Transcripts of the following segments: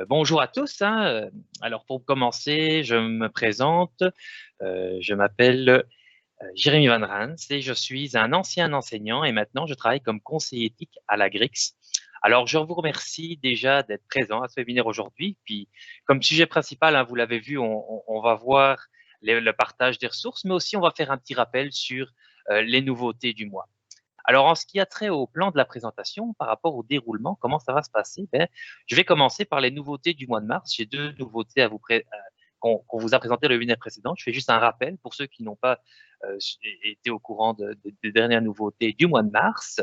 Bonjour à tous, hein. Alors pour commencer, je me présente. Je m'appelle Jérémy Van Rans et je suis un ancien enseignant et maintenant je travaille comme conseiller éthique à la GRIX. Alors je vous remercie déjà d'être présent à ce webinaire aujourd'hui. Puis comme sujet principal, hein, vous l'avez vu, on va voir le partage des ressources, mais aussi on va faire un petit rappel sur les nouveautés du mois. Alors, en ce qui a trait au plan de la présentation, par rapport au déroulement, comment ça va se passer? Je vais commencer par les nouveautés du mois de mars. J'ai deux nouveautés à qu'on vous a présentées le webinaire précédent. Je fais juste un rappel pour ceux qui n'ont pas été au courant des dernières nouveautés du mois de mars.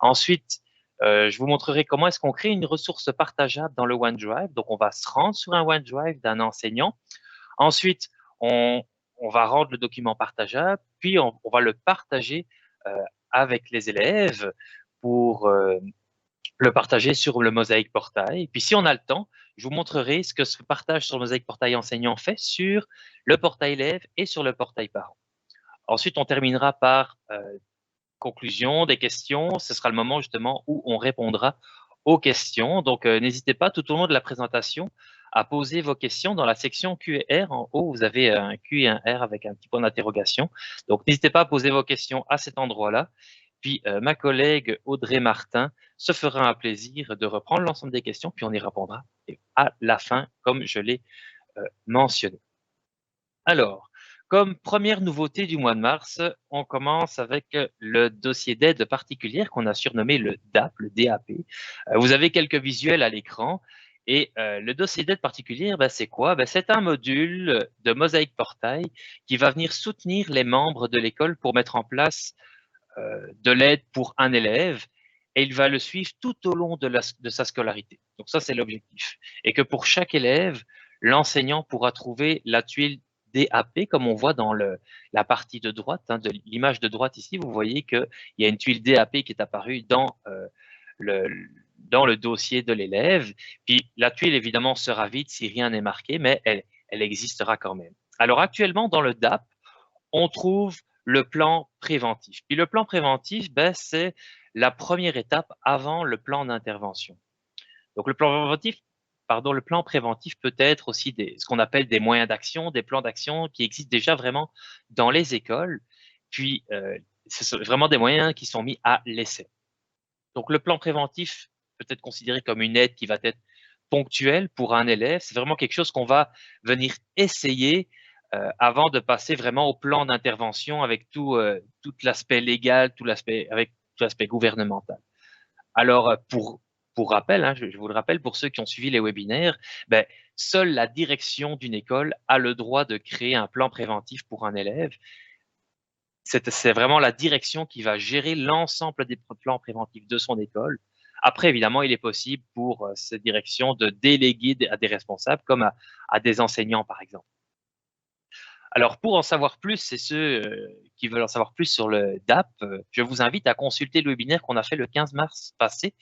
Ensuite, je vous montrerai comment est-ce qu'on crée une ressource partageable dans le OneDrive. Donc, on va se rendre sur un OneDrive d'un enseignant. Ensuite, on va rendre le document partageable, puis on va le partager euh, avec les élèves pour le partager sur le Mosaic Portail. Puis si on a le temps, je vous montrerai ce que ce partage sur le Mosaic Portail enseignant fait sur le portail élève et sur le portail parent. Ensuite, on terminera par conclusion des questions. Ce sera le moment justement où on répondra aux questions. Donc, n'hésitez pas tout au long de la présentation à poser vos questions dans la section Q&R. En haut, vous avez un Q et un R avec un petit point d'interrogation. Donc, n'hésitez pas à poser vos questions à cet endroit-là. Puis, ma collègue Audrey Martin se fera un plaisir de reprendre l'ensemble des questions, puis on y répondra à la fin, comme je l'ai mentionné. Alors, comme première nouveauté du mois de mars, on commence avec le dossier d'aide particulière qu'on a surnommé le DAP, le DAP. Vous avez quelques visuels à l'écran. Et le dossier d'aide particulière, c'est quoi? C'est un module de Mosaic Portail qui va venir soutenir les membres de l'école pour mettre en place de l'aide pour un élève et il va le suivre tout au long de sa scolarité. Donc ça, c'est l'objectif. Et que pour chaque élève, l'enseignant pourra trouver la tuile DAP, comme on voit dans la partie de droite, hein, de l'image de droite ici, vous voyez qu'il y a une tuile DAP qui est apparue le, dans le dossier de l'élève. Puis la tuile, évidemment, sera vide si rien n'est marqué, mais elle existera quand même. Alors actuellement, dans le DAP, on trouve le plan préventif. Puis le plan préventif, c'est la première étape avant le plan d'intervention. Donc le plan préventif peut être aussi ce qu'on appelle des moyens d'action, des plans d'action qui existent déjà vraiment dans les écoles. Puis ce sont vraiment des moyens qui sont mis à l'essai. Donc le plan préventif peut être considéré comme une aide qui va être ponctuelle pour un élève. C'est vraiment quelque chose qu'on va venir essayer avant de passer vraiment au plan d'intervention avec tout l'aspect légal, avec tout l'aspect gouvernemental. Alors, pour rappel, hein, je vous le rappelle, pour ceux qui ont suivi les webinaires, seule la direction d'une école a le droit de créer un plan préventif pour un élève. C'est vraiment la direction qui va gérer l'ensemble des plans préventifs de son école. Après, évidemment, il est possible pour cette direction de déléguer à des responsables, comme à des enseignants, par exemple. Alors, pour en savoir plus, c'est ceux qui veulent en savoir plus sur le DAP, je vous invite à consulter le webinaire qu'on a fait le 15 mars passé.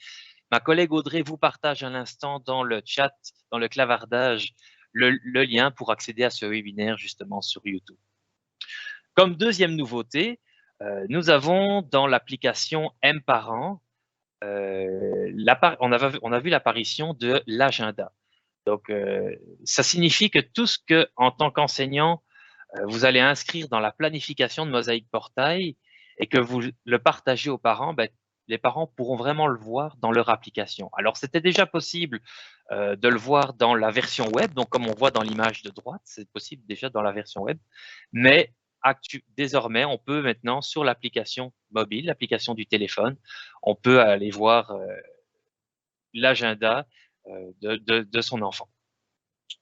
Ma collègue Audrey vous partage à l'instant dans le chat, dans le clavardage, le lien pour accéder à ce webinaire justement sur YouTube. Comme deuxième nouveauté, nous avons dans l'application M-Parent, on a vu l'apparition de l'agenda. Donc, ça signifie que tout ce que, en tant qu'enseignant, vous allez inscrire dans la planification de Mosaic Portail et que vous le partagez aux parents, les parents pourront vraiment le voir dans leur application. Alors, c'était déjà possible de le voir dans la version web, donc comme on voit dans l'image de droite, c'est possible déjà dans la version web, mais désormais, on peut maintenant, sur l'application mobile, l'application du téléphone, on peut aller voir l'agenda de son enfant.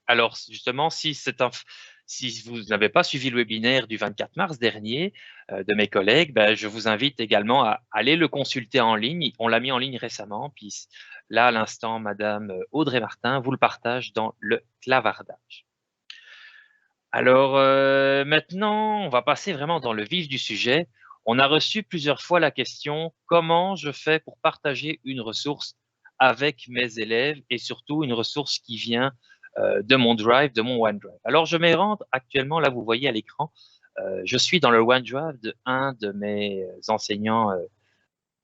Alors, justement, si vous n'avez pas suivi le webinaire du 24 mars dernier de mes collègues, je vous invite également à aller le consulter en ligne. On l'a mis en ligne récemment. Puis là, à l'instant, Madame Audrey Martin vous le partage dans le clavardage. Alors, maintenant, on va passer vraiment dans le vif du sujet. On a reçu plusieurs fois la question « Comment je fais pour partager une ressource avec mes élèves et surtout une ressource qui vient de mon Drive, de mon OneDrive ?» Alors, je m'y rends actuellement, là, vous voyez à l'écran, je suis dans le OneDrive de un de mes enseignants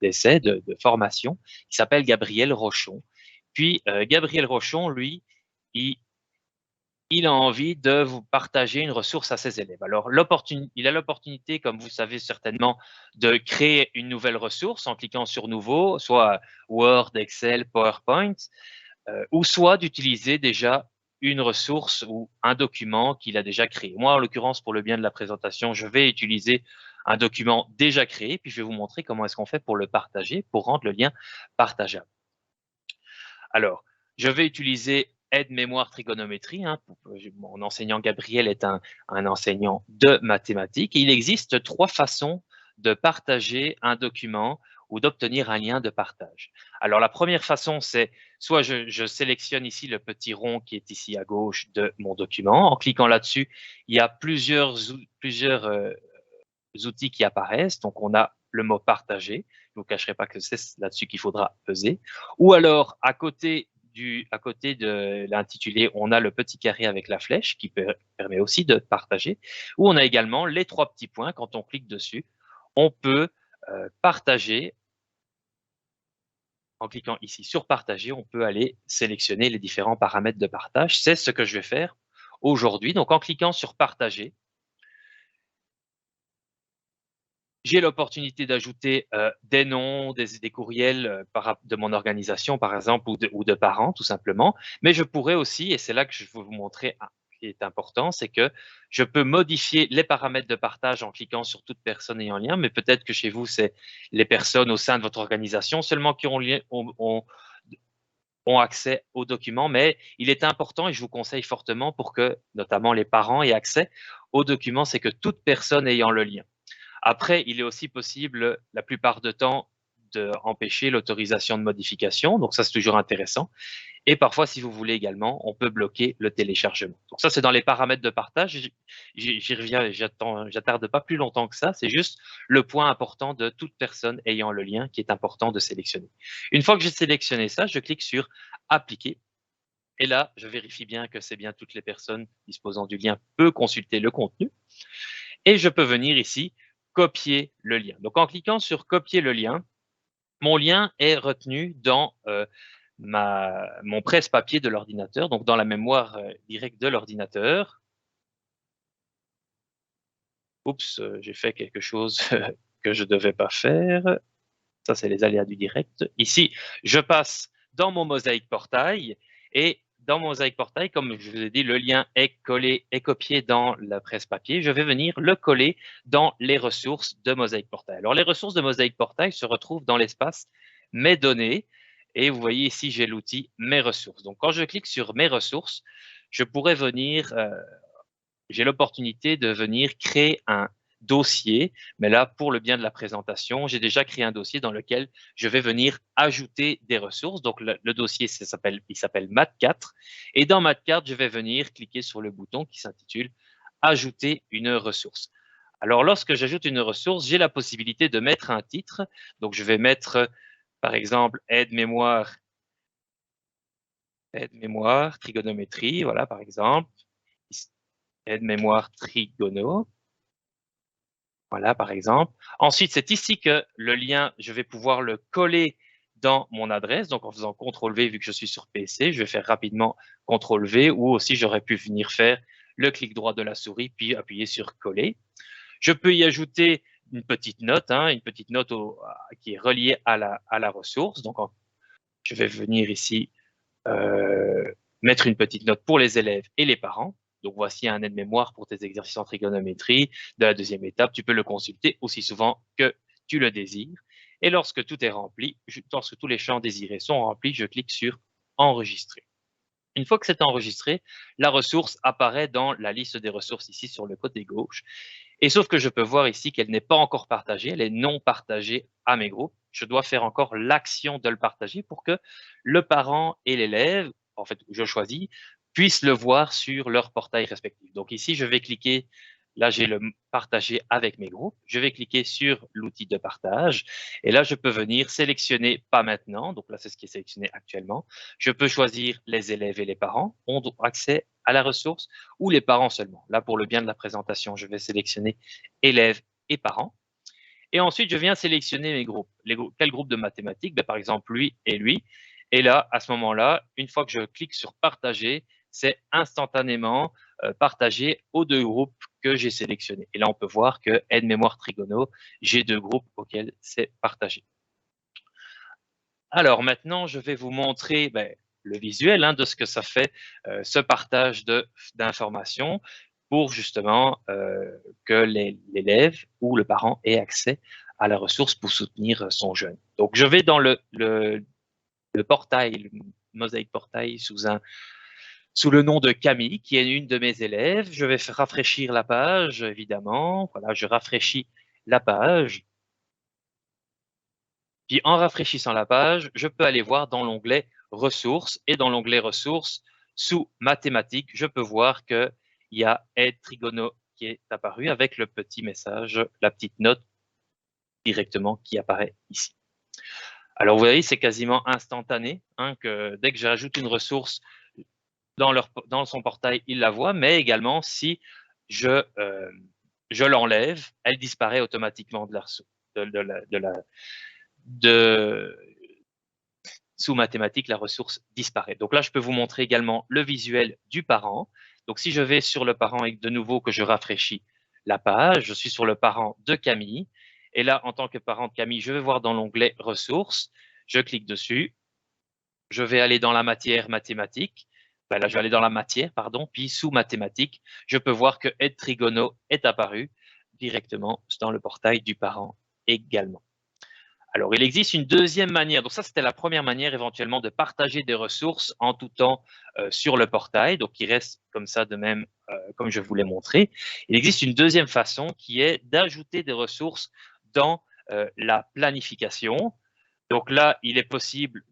d'essai, de formation, qui s'appelle Gabriel Rochon. Puis, Gabriel Rochon, lui, il a envie de vous partager une ressource à ses élèves. Alors, il a l'opportunité, comme vous savez certainement, de créer une nouvelle ressource en cliquant sur Nouveau, soit Word, Excel, PowerPoint, ou soit d'utiliser déjà une ressource ou un document qu'il a déjà créé. Moi, en l'occurrence, pour le bien de la présentation, je vais utiliser un document déjà créé, puis je vais vous montrer comment est-ce qu'on fait pour le partager, pour rendre le lien partageable. Alors, je vais utiliser aide-mémoire trigonométrie. Hein. Mon enseignant Gabriel est un enseignant de mathématiques. Il existe 3 façons de partager un document ou d'obtenir un lien de partage. Alors, la première façon, c'est soit je sélectionne ici le petit rond qui est ici à gauche de mon document. En cliquant là-dessus, il y a plusieurs outils qui apparaissent. Donc, on a le mot partager. Je ne vous cacherai pas que c'est là-dessus qu'il faudra peser. Ou alors, à côté de l'intitulé, on a le petit carré avec la flèche qui permet aussi de partager. Ou on a également les 3 petits points. Quand on clique dessus, on peut partager. En cliquant ici sur partager, on peut aller sélectionner les différents paramètres de partage. C'est ce que je vais faire aujourd'hui. Donc, en cliquant sur partager, j'ai l'opportunité d'ajouter des noms, des courriels de mon organisation, par exemple, ou de parents, tout simplement. Mais je pourrais aussi, et c'est là que je veux vous montrer ce qui est important, c'est que je peux modifier les paramètres de partage en cliquant sur toute personne ayant lien, mais peut-être que chez vous, c'est les personnes au sein de votre organisation seulement qui ont accès aux documents, mais il est important, et je vous conseille fortement pour que, notamment les parents, aient accès aux documents, c'est que toute personne ayant le lien. Après, il est aussi possible, la plupart du temps, d'empêcher l'autorisation de modification. Donc ça, c'est toujours intéressant. Et parfois, si vous voulez également, on peut bloquer le téléchargement. Donc ça, c'est dans les paramètres de partage. J'y reviens, j'attarde pas plus longtemps que ça. C'est juste le point important de toute personne ayant le lien qui est important de sélectionner. Une fois que j'ai sélectionné ça, je clique sur Appliquer. Et là, je vérifie bien que c'est bien toutes les personnes disposant du lien peuvent consulter le contenu. Et je peux venir ici copier le lien. Donc, en cliquant sur copier le lien, mon lien est retenu dans mon presse-papier de l'ordinateur, donc dans la mémoire directe de l'ordinateur. Oups, j'ai fait quelque chose que je ne devais pas faire. Ça, c'est les aléas du direct. Ici, je passe dans mon Mosaïque Portail et dans mon Mosaïque Portail, comme je vous ai dit, le lien est collé et copié dans la presse papier. Je vais venir le coller dans les ressources de Mosaïque Portail. Alors, les ressources de Mosaïque Portail se retrouvent dans l'espace Mes données et vous voyez ici, j'ai l'outil Mes ressources. Donc, quand je clique sur Mes ressources, je pourrais venir, j'ai l'opportunité de venir créer un dossier, mais là, pour le bien de la présentation, j'ai déjà créé un dossier dans lequel je vais venir ajouter des ressources. Donc, le dossier, il s'appelle Math4. Et dans Math4, je vais venir cliquer sur le bouton qui s'intitule Ajouter une ressource. Alors, lorsque j'ajoute une ressource, j'ai la possibilité de mettre un titre. Donc, je vais mettre, par exemple, aide-mémoire, trigonométrie, voilà, par exemple, aide-mémoire trigono. Voilà, par exemple. Ensuite, c'est ici que le lien, je vais pouvoir le coller dans mon adresse. Donc, en faisant CTRL-V, vu que je suis sur PC, je vais faire rapidement CTRL-V, ou aussi j'aurais pu venir faire le clic droit de la souris, puis appuyer sur coller. Je peux y ajouter une petite note, une petite note qui est reliée à la ressource. Donc, je vais venir ici mettre une petite note pour les élèves et les parents. Donc, voici un aide-mémoire pour tes exercices en trigonométrie de la 2e étape. Tu peux le consulter aussi souvent que tu le désires. Et lorsque tout est rempli, lorsque tous les champs désirés sont remplis, je clique sur Enregistrer. Une fois que c'est enregistré, la ressource apparaît dans la liste des ressources ici sur le côté gauche. Et sauf que je peux voir ici qu'elle n'est pas encore partagée, elle est non partagée à mes groupes. Je dois faire encore l'action de le partager pour que le parent et l'élève, en fait, je choisis, puissent le voir sur leur portail respectif. Donc ici, je vais cliquer, là j'ai le partager avec mes groupes, je vais cliquer sur l'outil de partage et là je peux venir sélectionner pas maintenant, donc là c'est ce qui est sélectionné actuellement. Je peux choisir les élèves et les parents ont accès à la ressource ou les parents seulement. Là, pour le bien de la présentation, je vais sélectionner élèves et parents. Et ensuite, je viens sélectionner mes groupes. Quel groupe de mathématiques? Par exemple, lui et lui. Et là, à ce moment-là, une fois que je clique sur partager, c'est instantanément partagé aux deux groupes que j'ai sélectionnés. Et là, on peut voir que aide-mémoire trigono, j'ai deux groupes auxquels c'est partagé. Alors maintenant, je vais vous montrer le visuel de ce que ça fait, ce partage d'informations pour justement que l'élève ou le parent ait accès à la ressource pour soutenir son jeune. Donc, je vais dans le portail, le Mosaic Portail, sous le nom de Camille, qui est une de mes élèves. Je vais rafraîchir la page, évidemment. Voilà, je rafraîchis la page. Puis en rafraîchissant la page, je peux aller voir dans l'onglet ressources, et dans l'onglet ressources, sous mathématiques, je peux voir qu'il y a aide trigono qui est apparu avec le petit message, la petite note directement qui apparaît ici. Alors vous voyez, c'est quasiment instantané, que dès que j'ajoute une ressource dans son portail, il la voit, mais également si je l'enlève, elle disparaît automatiquement sous mathématiques, la ressource disparaît. Donc là, je peux vous montrer également le visuel du parent. Donc si je vais sur le parent et de nouveau que je rafraîchis la page, je suis sur le parent de Camille. Et là, en tant que parent de Camille, je vais voir dans l'onglet ressources. Je clique dessus. Je vais aller dans la matière mathématiques. Là, je vais aller dans la matière, pardon. Puis sous mathématiques, je peux voir que aide trigono est apparu directement dans le portail du parent également. Alors, il existe une deuxième manière. Donc ça, c'était la première manière éventuellement de partager des ressources en tout temps sur le portail. Donc, il reste comme ça de même, comme je vous l'ai montré. Il existe une deuxième façon qui est d'ajouter des ressources dans la planification. Donc là, il est possible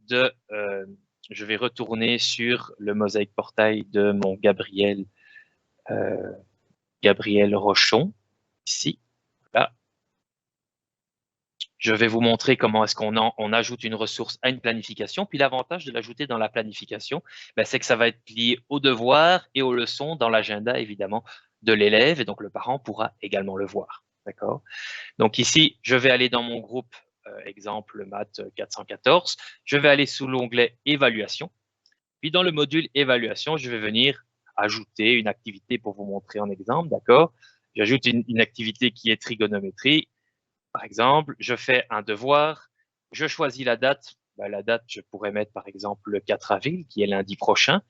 je vais retourner sur le Mosaic Portail de mon Gabriel Rochon, ici. Là. Je vais vous montrer comment est-ce qu'on ajoute une ressource à une planification. Puis l'avantage de l'ajouter dans la planification, c'est que ça va être lié aux devoirs et aux leçons dans l'agenda, évidemment, de l'élève. Et donc, le parent pourra également le voir. D'accord? Donc ici, je vais aller dans mon groupe, exemple maths 414. Je vais aller sous l'onglet évaluation. Puis dans le module évaluation, je vais venir ajouter une activité pour vous montrer en exemple. D'accord? J'ajoute une activité qui est trigonométrie. Par exemple, je fais un devoir, je choisis la date. La date, je pourrais mettre par exemple le 4 avril, qui est lundi prochain.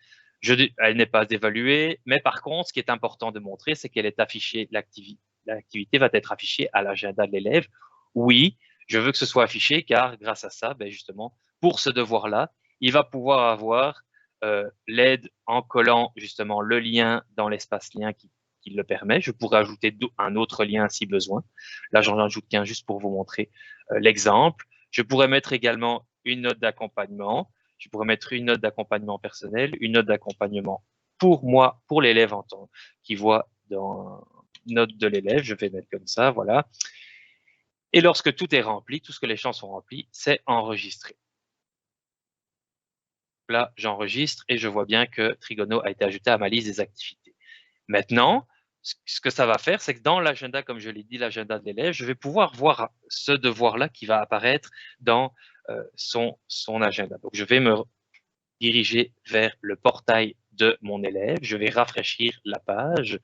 Elle n'est pas évaluée, mais par contre, ce qui est important de montrer, c'est qu'elle est affichée, l'activité va être affichée à l'agenda de l'élève. Oui, je veux que ce soit affiché car grâce à ça, justement, pour ce devoir-là, il va pouvoir avoir l'aide en collant justement le lien dans l'espace lien qui le permet. Je pourrais ajouter un autre lien si besoin. Là, j'en ajoute qu'un juste pour vous montrer l'exemple. Je pourrais mettre également une note d'accompagnement. Je pourrais mettre une note d'accompagnement personnel, une note d'accompagnement pour moi, pour l'élève en tant qui voit dans note de l'élève. Je vais mettre comme ça, voilà. Et lorsque tout est rempli, tout ce que les champs sont remplis, c'est enregistré. Là, j'enregistre et je vois bien que Trigono a été ajouté à ma liste des activités. Maintenant, ce que ça va faire, c'est que dans l'agenda, comme je l'ai dit, l'agenda de l'élève, je vais pouvoir voir ce devoir-là qui va apparaître dans son agenda. Donc, je vais me diriger vers le portail de mon élève. Je vais rafraîchir la page.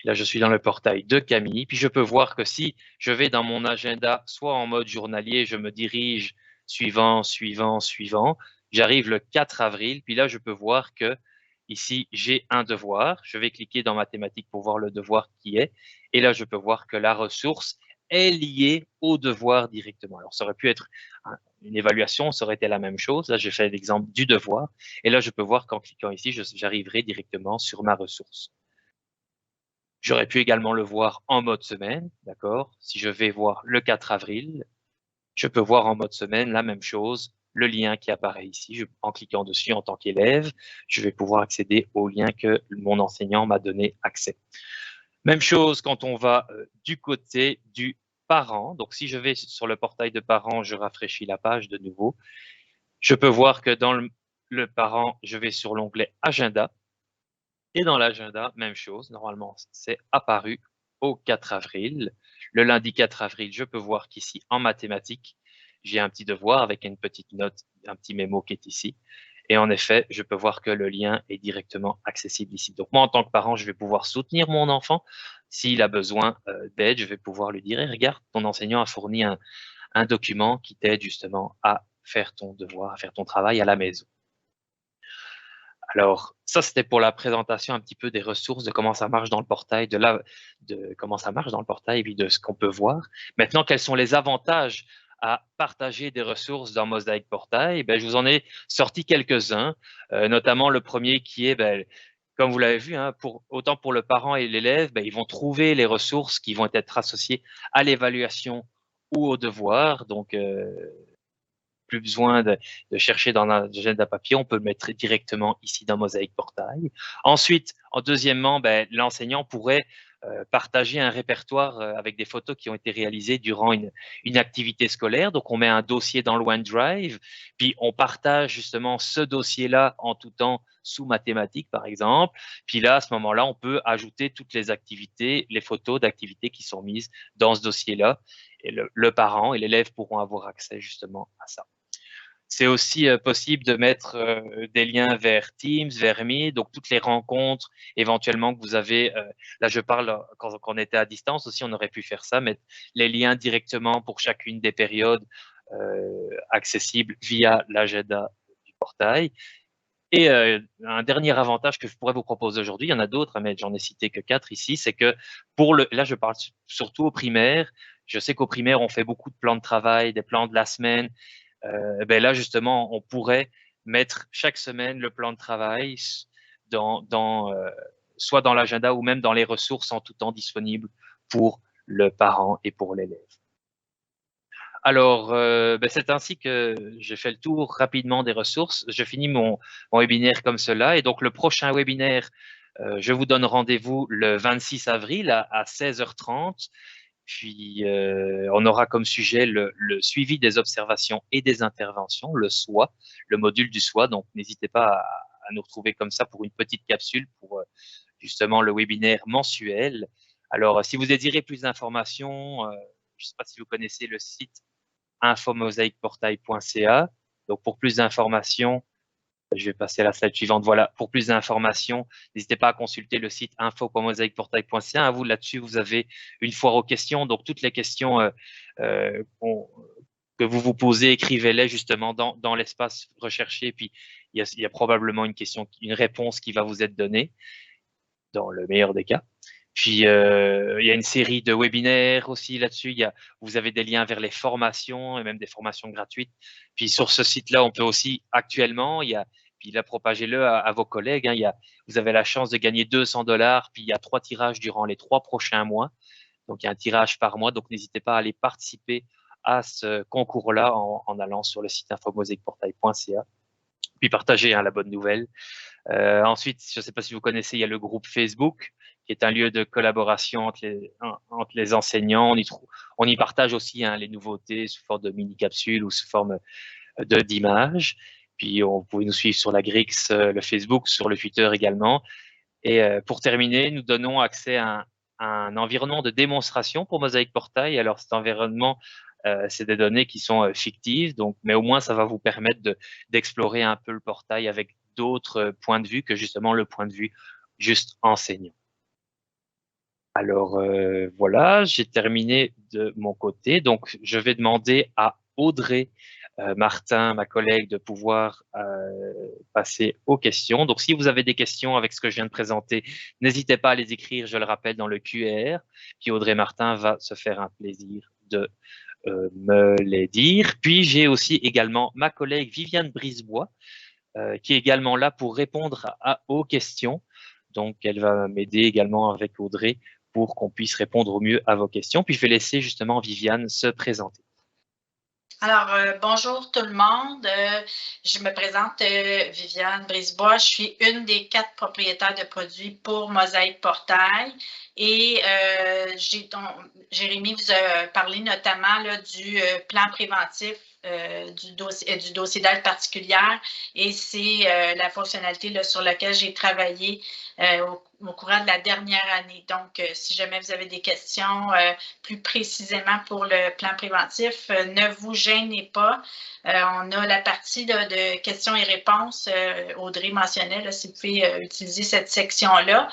Là, je suis dans le portail de Camille. Puis, je peux voir que si je vais dans mon agenda, soit en mode journalier, je me dirige suivant, suivant, suivant. J'arrive le 4 avril. Puis là, je peux voir que ici, j'ai un devoir. Je vais cliquer dans mathématiques pour voir le devoir qui est. Et là, je peux voir que la ressource est liée au devoir directement. Alors, ça aurait pu être une évaluation, ça aurait été la même chose. Là, j'ai fait l'exemple du devoir. Et là, je peux voir qu'en cliquant ici, j'arriverai directement sur ma ressource. J'aurais pu également le voir en mode semaine, d'accord? Si je vais voir le 4 avril, je peux voir en mode semaine la même chose, le lien qui apparaît ici. En cliquant dessus en tant qu'élève, je vais pouvoir accéder au lien que mon enseignant m'a donné accès. Même chose quand on va du côté du parent. Donc, si je vais sur le portail de parents, je rafraîchis la page de nouveau. Je peux voir que dans le parent, je vais sur l'onglet agenda. Et dans l'agenda, même chose, normalement, c'est apparu au 4 avril. Le lundi 4 avril, je peux voir qu'ici, en mathématiques, j'ai un petit devoir avec une petite note, un petit mémo qui est ici. Et en effet, je peux voir que le lien est directement accessible ici. Donc moi, en tant que parent, je vais pouvoir soutenir mon enfant. S'il a besoin d'aide, je vais pouvoir lui dire, regarde, ton enseignant a fourni un document qui t'aide justement à faire ton devoir, à faire ton travail à la maison. Alors, ça, c'était pour la présentation un petit peu des ressources, de comment ça marche dans le portail, de comment ça marche dans le portail, et puis de ce qu'on peut voir. Maintenant, quels sont les avantages à partager des ressources dans Mosaic Portail? Ben, je vous en ai sorti quelques-uns, notamment le premier qui est, ben, comme vous l'avez vu, hein, autant pour le parent et l'élève, ben, ils vont trouver les ressources qui vont être associées à l'évaluation ou au devoir. Donc, plus besoin de chercher dans l'agenda papier, on peut le mettre directement ici dans Mosaic Portail. Ensuite, deuxièmement, ben, l'enseignant pourrait partager un répertoire avec des photos qui ont été réalisées durant une activité scolaire. Donc, on met un dossier dans le OneDrive, puis on partage justement ce dossier-là en tout temps sous mathématiques, par exemple. Puis là, à ce moment-là, on peut ajouter toutes les activités, les photos d'activités qui sont mises dans ce dossier-là. Et le parent et l'élève pourront avoir accès justement à ça. C'est aussi possible de mettre des liens vers Teams, vers Meet, donc toutes les rencontres éventuellement que vous avez. Là, je parle quand on était à distance aussi, on aurait pu faire ça, mettre les liens directement pour chacune des périodes accessibles via l'agenda du portail. Et un dernier avantage que je pourrais vous proposer aujourd'hui, il y en a d'autres, mais j'en ai cité que 4 ici, c'est que là, je parle surtout au primaire. Je sais qu'au primaire, on fait beaucoup de plans de travail, des plans de la semaine. Ben là, justement, on pourrait mettre chaque semaine le plan de travail soit dans l'agenda ou même dans les ressources en tout temps disponibles pour le parent et pour l'élève. Alors, ben c'est ainsi que j'ai fait le tour rapidement des ressources. Je finis mon webinaire comme cela. Et donc, le prochain webinaire, je vous donne rendez-vous le 26 avril à 16h30. Puis, on aura comme sujet le suivi des observations et des interventions, le SWA, le module du SWA. Donc, n'hésitez pas à nous retrouver comme ça pour une petite capsule pour justement le webinaire mensuel. Alors, si vous désirez plus d'informations, je ne sais pas si vous connaissez le site infomosaicportail.ca. Donc, pour plus d'informations, je vais passer à la slide suivante. Voilà, pour plus d'informations, n'hésitez pas à consulter le site info.mosaicportail.ca. Vous, là-dessus, vous avez une foire aux questions. Donc, toutes les questions que vous vous posez, écrivez-les justement dans l'espace recherché. Puis, il y a probablement une réponse qui va vous être donnée, dans le meilleur des cas. Puis, il y a une série de webinaires aussi là-dessus. Vous avez des liens vers les formations et même des formations gratuites. Puis, sur ce site-là, on peut aussi actuellement, puis là, propagez-le à vos collègues. Vous avez la chance de gagner 200 $. Puis, il y a 3 tirages durant les 3 prochains mois. Donc, il y a un tirage par mois. Donc, n'hésitez pas à aller participer à ce concours-là en allant sur le site infomosaicportail.ca. Puis, partagez la bonne nouvelle. Ensuite, je ne sais pas si vous connaissez, il y a le groupe Facebook, qui est un lieu de collaboration entre les enseignants. On y partage aussi les nouveautés sous forme de mini-capsules ou sous forme d'images. Puis, vous pouvez nous suivre sur la Grix, le Facebook, sur le Twitter également. Et pour terminer, nous donnons accès à un environnement de démonstration pour Mosaic Portail. Alors, cet environnement, c'est des données qui sont fictives, mais au moins, ça va vous permettre d'explorer un peu le portail avec d'autres points de vue que justement le point de vue juste enseignant. Alors, voilà, j'ai terminé de mon côté. Donc, je vais demander à Audrey Martin, ma collègue, de pouvoir passer aux questions. Donc, si vous avez des questions avec ce que je viens de présenter, n'hésitez pas à les écrire, je le rappelle, dans le QR. Puis Audrey Martin va se faire un plaisir de me les dire. Puis, j'ai aussi également ma collègue Viviane Brisebois, qui est également là pour répondre aux questions. Donc, elle va m'aider également avec Audrey pour qu'on puisse répondre au mieux à vos questions. Puis, je vais laisser justement Viviane se présenter. Alors, bonjour tout le monde. Je me présente Viviane Brisebois. Je suis une des 4 propriétaires de produits pour Mosaic Portail. Et Jérémy vous a parlé notamment là, du plan préventif du dossier d'aide particulière et c'est la fonctionnalité là, sur laquelle j'ai travaillé au courant de la dernière année. Donc, si jamais vous avez des questions plus précisément pour le plan préventif, ne vous gênez pas. On a la partie là, de questions et réponses. Audrey mentionnait, là, si vous pouvez utiliser cette section-là,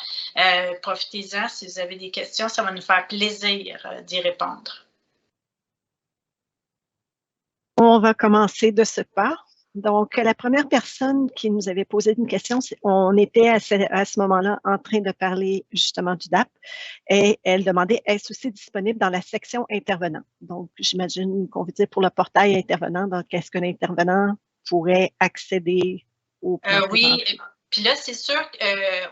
profitez-en si vous avez des questions. Ça va nous faire plaisir d'y répondre. On va commencer de ce pas. Donc, la première personne qui nous avait posé une question, on était à ce moment-là en train de parler justement du DAP et elle demandait est-ce aussi disponible dans la section intervenant? Donc, j'imagine qu'on veut dire pour le portail intervenant, donc est-ce qu'un intervenant pourrait accéder au plan oui. Puis là, c'est sûr,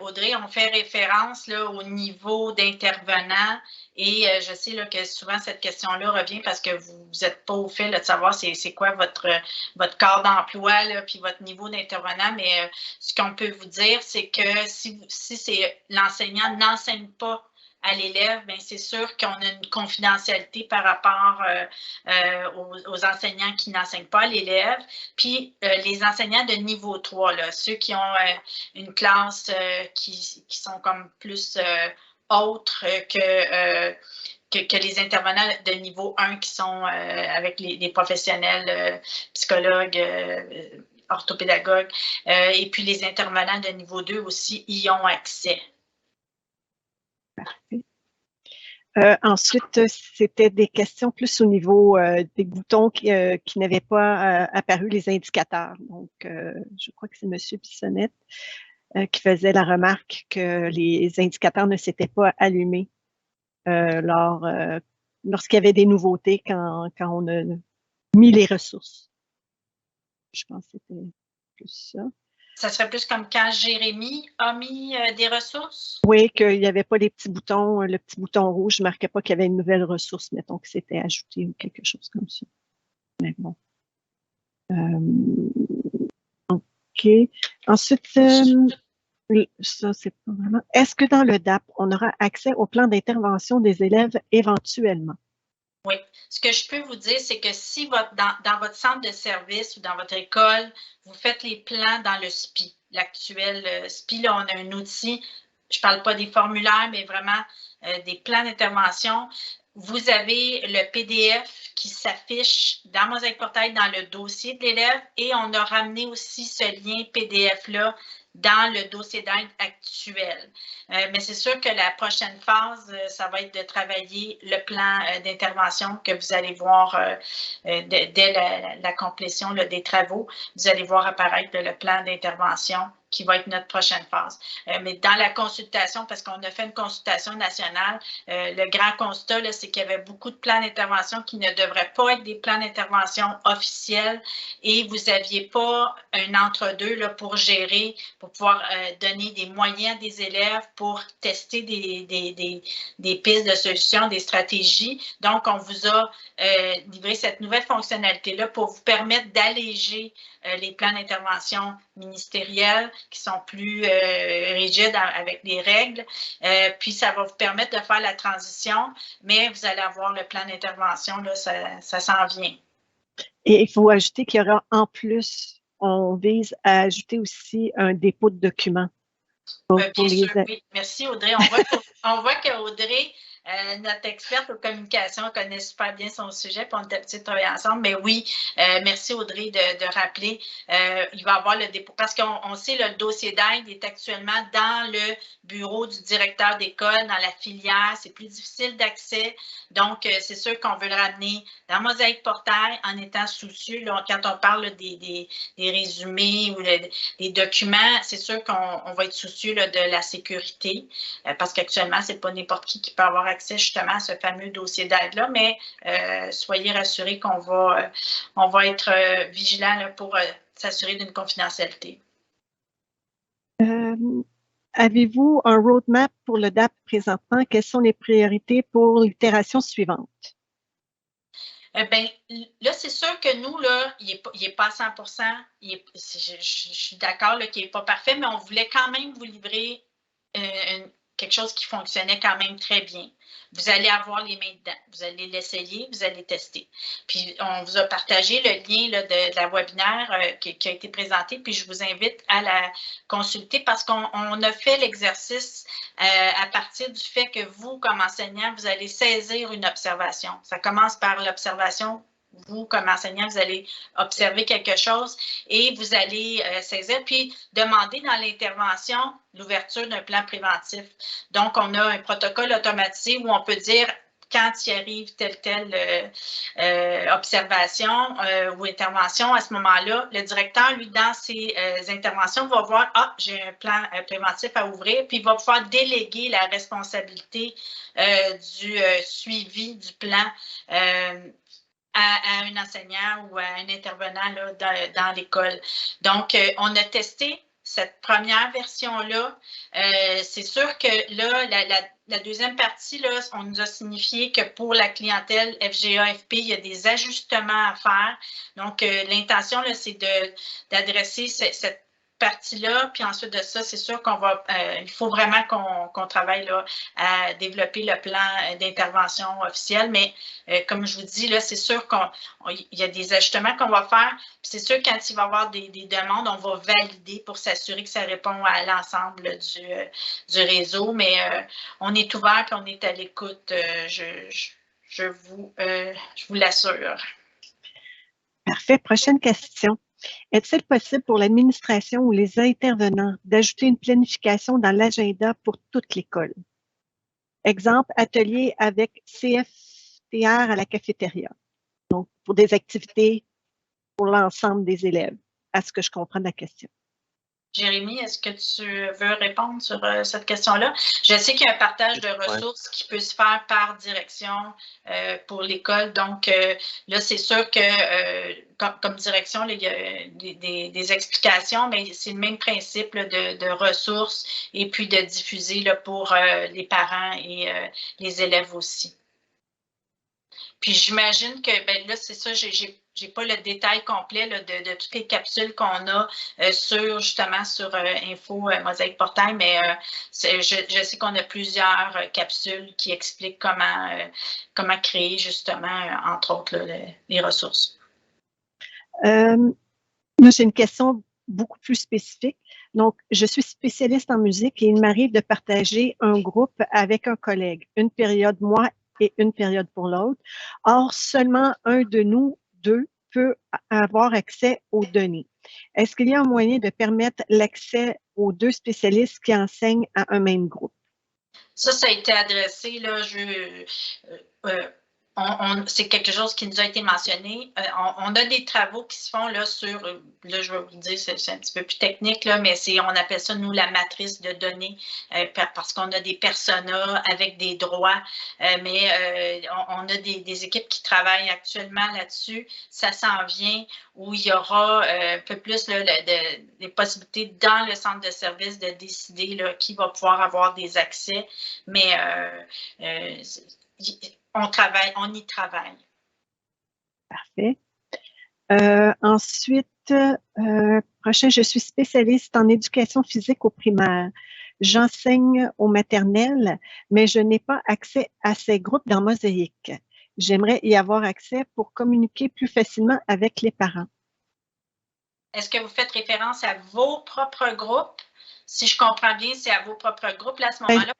Audrey, on fait référence là, au niveau d'intervenant et je sais là, que souvent cette question-là revient parce que vous n'êtes pas au fait là, de savoir c'est quoi votre corps d'emploi puis votre niveau d'intervenant, mais ce qu'on peut vous dire, c'est que si l'enseignant n'enseigne pas à l'élève, bien c'est sûr qu'on a une confidentialité par rapport aux enseignants qui n'enseignent pas à l'élève. Puis les enseignants de niveau 3, là, ceux qui ont une classe qui sont comme plus autres que les intervenants de niveau 1 qui sont avec les professionnels psychologues, orthopédagogues, et puis les intervenants de niveau 2 aussi y ont accès. Parfait. Ensuite, c'était des questions plus au niveau des boutons qui n'avaient pas apparu, les indicateurs. Donc, je crois que c'est M. Bissonnette qui faisait la remarque que les indicateurs ne s'étaient pas allumés lorsqu'il y avait des nouveautés quand on a mis les ressources. Je pense que c'était plus ça. Ça serait plus comme quand Jérémy a mis des ressources? Oui, qu'il n'y avait pas les petits boutons, le petit bouton rouge ne marquait pas qu'il y avait une nouvelle ressource, mettons que c'était ajouté ou quelque chose comme ça. Mais bon. OK. Ensuite, ça, c'est pas vraiment. Est-ce que dans le DAP, on aura accès au plan d'intervention des élèves éventuellement? Oui. Ce que je peux vous dire, c'est que si dans votre centre de service ou dans votre école, vous faites les plans dans le SPI, l'actuel SPI, là, on a un outil, je ne parle pas des formulaires, mais vraiment des plans d'intervention. Vous avez le PDF qui s'affiche dans Mosaïque Portail dans le dossier de l'élève et on a ramené aussi ce lien PDF-là dans le dossier d'aide actuel. Mais c'est sûr que la prochaine phase, ça va être de travailler le plan d'intervention que vous allez voir dès la complétion des travaux. Vous allez voir apparaître le plan d'intervention qui va être notre prochaine phase. Mais dans la consultation, parce qu'on a fait une consultation nationale, le grand constat, c'est qu'il y avait beaucoup de plans d'intervention qui ne devraient pas être des plans d'intervention officiels et vous n'aviez pas un entre-deux pour gérer, pour pouvoir donner des moyens des élèves pour tester des pistes de solutions, des stratégies. Donc, on vous a livré cette nouvelle fonctionnalité-là pour vous permettre d'alléger les plans d'intervention ministériels qui sont plus rigides avec les règles. Puis, ça va vous permettre de faire la transition, mais vous allez avoir le plan d'intervention, là, ça s'en vient. Et il faut ajouter qu'il y aura en plus, on vise à ajouter aussi un dépôt de documents. Bien sûr, oui. Merci Audrey. On voit qu'Audrey, notre experte aux communications, connaît super bien son sujet, puis on est habitués de travailler ensemble. Mais oui, merci Audrey de rappeler. Il va y avoir le dépôt, parce qu'on sait le dossier d'aide est actuellement dans le bureau du directeur d'école, dans la filière. C'est plus difficile d'accès. Donc, c'est sûr qu'on veut le ramener dans Mosaïque Portail en étant soucieux. Là, quand on parle des résumés ou des documents, c'est sûr qu'on va être soucieux là, de la sécurité, parce qu'actuellement, c'est pas n'importe qui peut avoir accès justement à ce fameux dossier d'aide-là, mais soyez rassurés qu'on va être vigilant là, pour s'assurer d'une confidentialité. Avez-vous un roadmap pour le DAP présentement? Quelles sont les priorités pour l'itération suivante? Bien, là, c'est sûr que nous, là, il n'est pas à 100%. Je suis d'accord qu'il n'est pas parfait, mais on voulait quand même vous livrer quelque chose qui fonctionnait quand même très bien. Vous allez avoir les mains dedans. Vous allez l'essayer, vous allez tester. Puis, on vous a partagé le lien là, de la webinaire qui a été présenté, puis je vous invite à la consulter parce qu'on a fait l'exercice à partir du fait que vous, comme enseignant, vous allez saisir une observation. Ça commence par l'observation. Vous, comme enseignant, vous allez observer quelque chose et vous allez saisir, puis demander dans l'intervention l'ouverture d'un plan préventif. Donc, on a un protocole automatisé où on peut dire quand il arrive telle observation ou intervention, à ce moment-là, le directeur, lui, dans ses interventions, va voir « Ah, j'ai un plan préventif à ouvrir », puis il va pouvoir déléguer la responsabilité du suivi du plan à un enseignant ou à un intervenant là, dans l'école. Donc, on a testé cette première version-là. C'est sûr que là, la deuxième partie, là, on nous a signifié que pour la clientèle FGA-FP, il y a des ajustements à faire. Donc, l'intention, c'est d'adresser cette partie-là, puis ensuite de ça, c'est sûr qu'on va, il faut vraiment qu'on travaille là, à développer le plan d'intervention officiel, mais comme je vous dis, là, c'est sûr qu'il y a des ajustements qu'on va faire, puis c'est sûr quand il va y avoir des demandes, on va valider pour s'assurer que ça répond à l'ensemble du réseau, mais on est ouvert et on est à l'écoute, je vous l'assure. Parfait. Prochaine question. Est-il possible pour l'administration ou les intervenants d'ajouter une planification dans l'agenda pour toute l'école? Exemple, atelier avec CFTR à la cafétéria. Donc, pour des activités pour l'ensemble des élèves, à ce que je comprends de la question. Jérémy, est-ce que tu veux répondre sur cette question-là? Je sais qu'il y a un partage de ressources qui peut se faire par direction pour l'école. Donc, là, c'est sûr que comme direction, là, il y a des explications, mais c'est le même principe là, de ressources et puis de diffuser là, pour les parents et les élèves aussi. Puis j'imagine que, ben là, c'est ça, j'ai pas le détail complet là, de toutes les capsules qu'on a justement sur Info Mosaïque Portail, mais je sais qu'on a plusieurs capsules qui expliquent comment créer justement, entre autres, là, les ressources. Moi, j'ai une question beaucoup plus spécifique. Donc, je suis spécialiste en musique et il m'arrive de partager un groupe avec un collègue, une période moi et une période pour l'autre. Or, seulement un de nous deux peut avoir accès aux données. Est-ce qu'il y a un moyen de permettre l'accès aux deux spécialistes qui enseignent à un même groupe? Ça a été adressé, là, c'est quelque chose qui nous a été mentionné. On a des travaux qui se font là sur, là je vais vous dire, c'est un petit peu plus technique, là, mais on appelle ça, nous, la matrice de données, parce qu'on a des personas avec des droits, mais on a des équipes qui travaillent actuellement là-dessus. Ça s'en vient où il y aura un peu plus là, des possibilités dans le centre de service de décider là, qui va pouvoir avoir des accès, mais on y travaille. Parfait. Ensuite, prochain, je suis spécialiste en éducation physique au primaire. J'enseigne au maternel, mais je n'ai pas accès à ces groupes dans Mosaïque. J'aimerais y avoir accès pour communiquer plus facilement avec les parents. Est-ce que vous faites référence à vos propres groupes? Si je comprends bien, c'est à vos propres groupes. Là, à ce moment-là,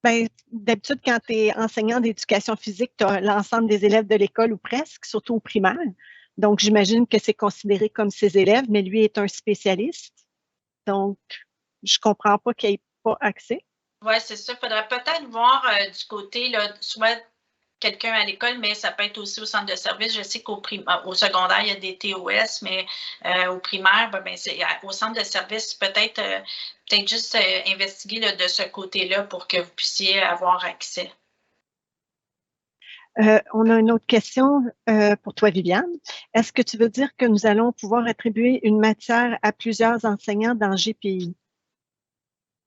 ben, d'habitude, quand tu es enseignant d'éducation physique, tu as l'ensemble des élèves de l'école ou presque, surtout au primaire. Donc, j'imagine que c'est considéré comme ses élèves, mais lui est un spécialiste. Donc, je ne comprends pas qu'il n'y ait pas accès. Oui, c'est ça. Il faudrait peut-être voir du côté, là, soit quelqu'un à l'école, mais ça peut être aussi au centre de service. Je sais qu'au secondaire, il y a des TOS, mais au primaire, au centre de service, peut-être juste investiguer là, de ce côté-là pour que vous puissiez avoir accès. On a une autre question pour toi, Viviane. Est-ce que tu veux dire que nous allons pouvoir attribuer une matière à plusieurs enseignants dans GPI?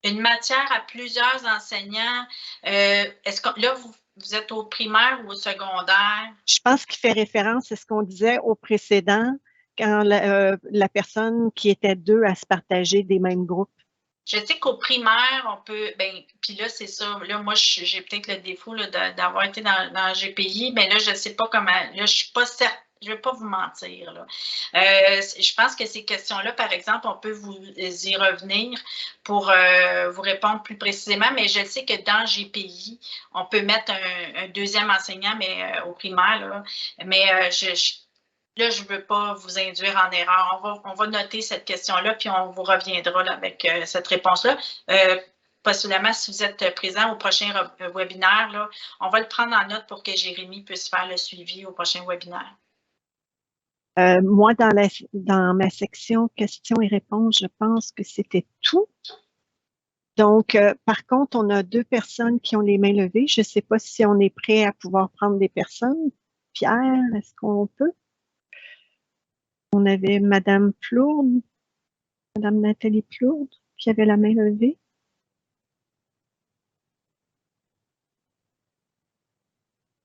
Une matière à plusieurs enseignants, est-ce que là, vous êtes au primaire ou au secondaire? Je pense qu'il fait référence à ce qu'on disait au précédent, quand la personne qui était deux à se partager des mêmes groupes. Je sais qu'au primaire, on peut, puis là, c'est ça. Là, moi, j'ai peut-être le défaut d'avoir été dans GPI, mais là, je ne sais pas comment. Là, je ne suis pas certaine. Je ne vais pas vous mentir, là. Je pense que ces questions-là, par exemple, on peut vous y revenir pour vous répondre plus précisément, mais je sais que dans GPI, on peut mettre un deuxième enseignant, mais au primaire, là. Mais là, je ne veux pas vous induire en erreur. On va noter cette question-là, puis on vous reviendra là, avec cette réponse-là. Possiblement, si vous êtes présent au prochain webinaire, là, on va le prendre en note pour que Jérémy puisse faire le suivi au prochain webinaire. Moi, dans ma section questions et réponses, je pense que c'était tout. Donc, par contre, on a 2 personnes qui ont les mains levées. Je ne sais pas si on est prêt à pouvoir prendre des personnes. Pierre, est-ce qu'on peut? On avait Madame Plourde, Madame Nathalie Plourde, qui avait la main levée.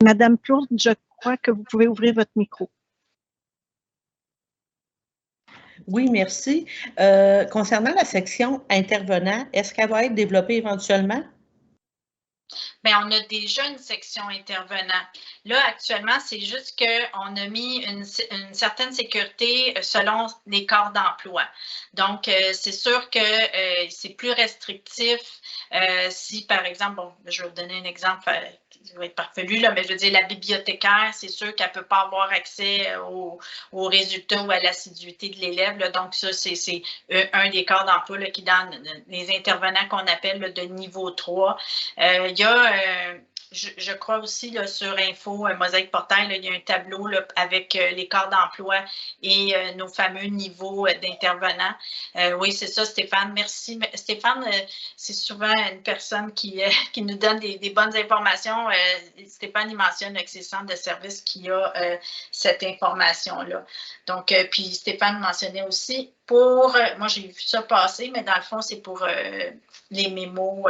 Madame Plourde, je crois que vous pouvez ouvrir votre micro. Oui, merci. Concernant la section intervenants, est-ce qu'elle va être développée éventuellement? Bien, on a déjà une section intervenants. Là, actuellement, c'est juste qu'on a mis une certaine sécurité selon les corps d'emploi. Donc, c'est sûr que c'est plus restrictif si, par exemple, bon, je vais vous donner un exemple qui va être farfelu, là, mais je veux dire, la bibliothécaire, c'est sûr qu'elle ne peut pas avoir accès aux résultats ou à l'assiduité de l'élève. Donc, ça, c'est un des corps d'emploi qui, dans les intervenants qu'on appelle là, de niveau 3, il y a je crois aussi là, sur Info Mosaïque Portail, là, il y a un tableau là, avec les corps d'emploi et nos fameux niveaux d'intervenants. Oui, c'est ça, Stéphane. Merci. Stéphane, c'est souvent une personne qui nous donne des bonnes informations. Stéphane, il mentionne que c'est le centre de service qui a cette information-là. Donc, puis Stéphane mentionnait aussi moi j'ai vu ça passer, mais dans le fond, c'est pour les mémos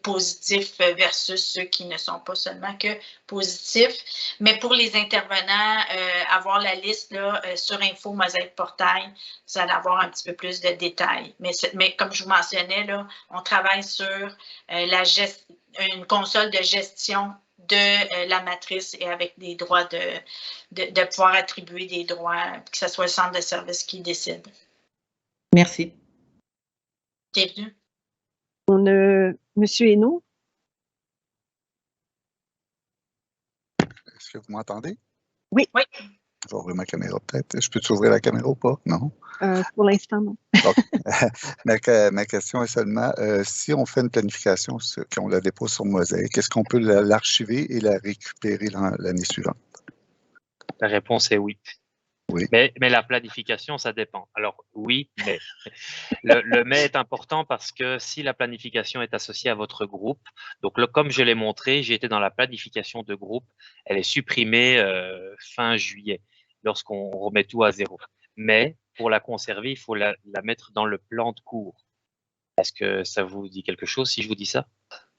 positifs versus ceux qui ne sont pas seulement que positifs. Mais pour les intervenants, avoir la liste là, sur Info Mosaïque Portail, vous allez avoir un petit peu plus de détails. Mais comme je vous mentionnais, là, on travaille sur une console de gestion de la matrice et avec des droits de pouvoir attribuer des droits, que ce soit le centre de service qui décide. Merci. Bienvenue. On a M. Hainaut. Est-ce que vous m'entendez? Oui. Oui. Je vais ouvrir ma caméra peut-être. Je peux ouvrir la caméra ou pas? Non? Pour l'instant, non. Donc, ma question est seulement, si on fait une planification, qu'on la dépose sur Mosaïque, est-ce qu'on peut l'archiver et la récupérer l'année suivante? La réponse est oui. Oui. Mais la planification, ça dépend. Alors oui, mais le mais est important parce que si la planification est associée à votre groupe, donc comme je l'ai montré, j'ai été dans la planification de groupe, elle est supprimée fin juillet lorsqu'on remet tout à zéro. Mais pour la conserver, il faut la mettre dans le plan de cours. Est-ce que ça vous dit quelque chose si je vous dis ça?